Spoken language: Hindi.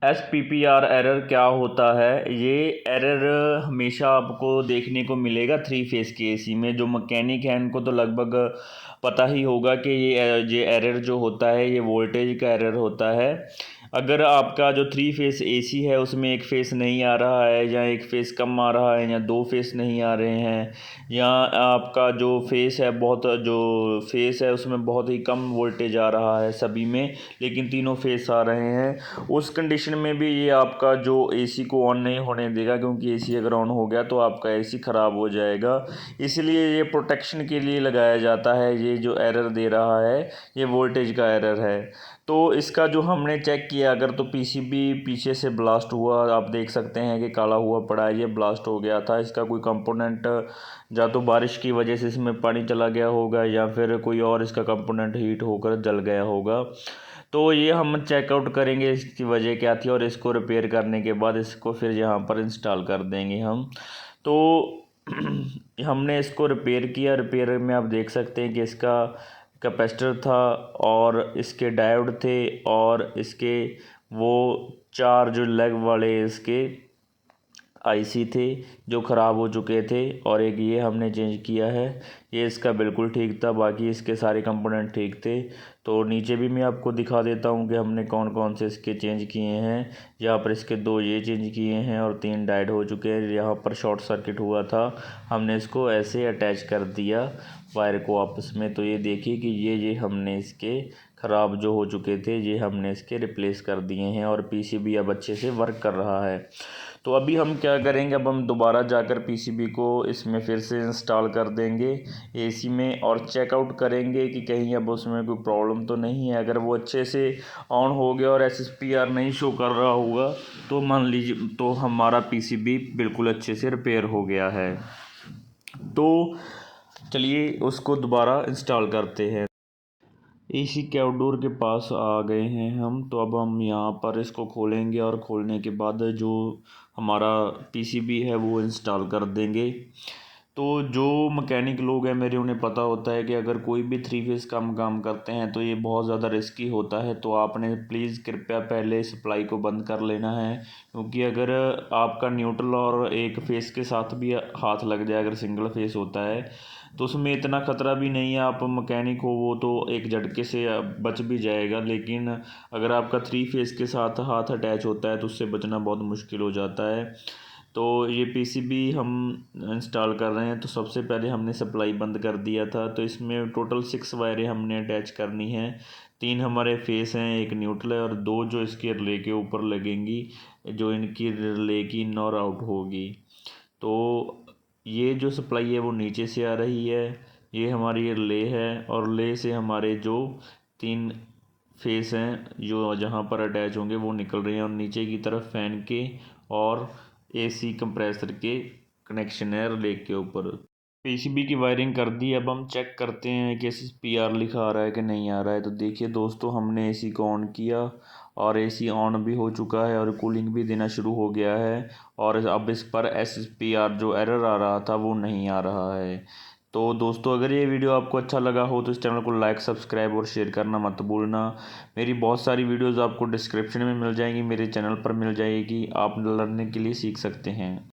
SPPR एरर क्या होता है? ये एरर हमेशा आपको देखने को मिलेगा थ्री फेस के एसी में। जो मैकेनिक हैं इनको तो लगभग पता ही होगा कि ये एरर जो होता है ये वोल्टेज का एरर होता है। अगर आपका जो थ्री फेस एसी है उसमें एक फेस नहीं आ रहा है, या एक फेस कम आ रहा है, या दो फेस नहीं आ रहे हैं, या आपका जो फेस है उसमें बहुत ही कम वोल्टेज आ रहा है सभी में, लेकिन तीनों फेस आ रहे हैं, उस कंडीशन में भी ये आपका जो एसी को ऑन नहीं होने देगा, क्योंकि एसी अगर ऑन हो गया तो आपका एसी ख़राब हो जाएगा। इसलिए ये प्रोटेक्शन के लिए लगाया जाता है। ये जो एरर दे रहा है ये वोल्टेज का एरर है। तो इसका जो हमने चेक किया, अगर तो पीसीबी पीछे से ब्लास्ट हुआ, आप देख सकते हैं कि काला हुआ पड़ा है, ये ब्लास्ट हो गया था। इसका कोई कंपोनेंट या तो बारिश की वजह से इसमें पानी चला गया होगा, या फिर कोई और इसका कंपोनेंट हीट होकर जल गया होगा। तो ये हम चेकआउट करेंगे इसकी वजह क्या थी, और इसको रिपेयर करने के बाद इसको फिर यहाँ पर इंस्टॉल कर देंगे हम। तो हमने इसको रिपेयर किया। रिपेयर में आप देख सकते हैं कि इसका कैपेसिटर था, और इसके डायोड थे, और इसके वो चार जो लेग वाले इसके आईसी थे जो ख़राब हो चुके थे, और एक ये हमने चेंज किया है। ये इसका बिल्कुल ठीक था, बाकी इसके सारे कंपोनेंट ठीक थे। तो नीचे भी मैं आपको दिखा देता हूँ कि हमने कौन कौन से इसके चेंज किए हैं। यहाँ पर इसके दो ये चेंज किए हैं, और तीन डाइड हो चुके हैं। यहाँ पर शॉर्ट सर्किट हुआ था, हमने इसको ऐसे अटैच कर दिया वायर को आपस में। तो ये देखिए कि ये हमने इसके ख़राब जो हो चुके थे ये हमने इसके रिप्लेस कर दिए हैं, और पीसीबी अब अच्छे से वर्क कर रहा है। तो अभी हम क्या करेंगे, अब हम दोबारा जाकर पीसीबी को इसमें फिर से इंस्टॉल कर देंगे एसी में, और चेकआउट करेंगे कि कहीं अब उसमें कोई प्रॉब्लम तो नहीं है। अगर वो अच्छे से ऑन हो गया और SSPR नहीं शो कर रहा होगा तो मान लीजिए तो हमारा पीसीबी बिल्कुल अच्छे से रिपेयर हो गया है। तो चलिए उसको दोबारा इंस्टॉल करते हैं। एसी के आउटडोर के पास आ गए हैं हम। तो अब हम यहाँ पर इसको खोलेंगे, और खोलने के बाद जो हमारा पीसीबी है वो इंस्टॉल कर देंगे। तो जो मैकेनिक लोग हैं मेरे, उन्हें पता होता है कि अगर कोई भी थ्री फेस का काम करते हैं तो ये बहुत ज़्यादा रिस्की होता है। तो आपने प्लीज़ कृपया पहले सप्लाई को बंद कर लेना है, क्योंकि अगर आपका न्यूट्रल और एक फेस के साथ भी हाथ लग जाए, अगर सिंगल फेस होता है तो उसमें इतना ख़तरा भी नहीं है। आप मैकेनिक हो वो तो एक झटके से बच भी जाएगा, लेकिन अगर आपका थ्री फेस के साथ हाथ अटैच होता है तो उससे बचना बहुत मुश्किल हो जाता है। तो ये पीसीबी हम इंस्टॉल कर रहे हैं। तो सबसे पहले हमने सप्लाई बंद कर दिया था। तो इसमें टोटल 6 वायरें हमने अटैच करनी हैं। 3 हमारे फेस हैं, एक न्यूट्रल है, और 2 जो इसके रिले के ऊपर लगेंगी, जो इनकी रिले की इन और आउट होगी। तो ये जो सप्लाई है वो नीचे से आ रही है, ये हमारी रिले है, और रिले से हमारे जो 3 फेस हैं जो जहाँ पर अटैच होंगे वो निकल रहे हैं, और नीचे की तरफ फ़ैन के और एसी कंप्रेसर के कनेक्शन है रिले के ऊपर। पीसीबी की वायरिंग कर दी। अब हम चेक करते हैं कि SSPR लिखा आ रहा है कि नहीं आ रहा है। तो देखिए दोस्तों, हमने एसी को ऑन किया, और एसी ऑन भी हो चुका है, और कूलिंग भी देना शुरू हो गया है। और अब इस पर SSPR जो एरर आ रहा था वो नहीं आ रहा है। तो दोस्तों, अगर ये वीडियो आपको अच्छा लगा हो तो इस चैनल को लाइक, सब्सक्राइब और शेयर करना मत भूलना। मेरी बहुत सारी वीडियोज़ आपको डिस्क्रिप्शन में मिल जाएंगी, मेरे चैनल पर मिल जाएगी, आप लर्निंग के लिए सीख सकते हैं।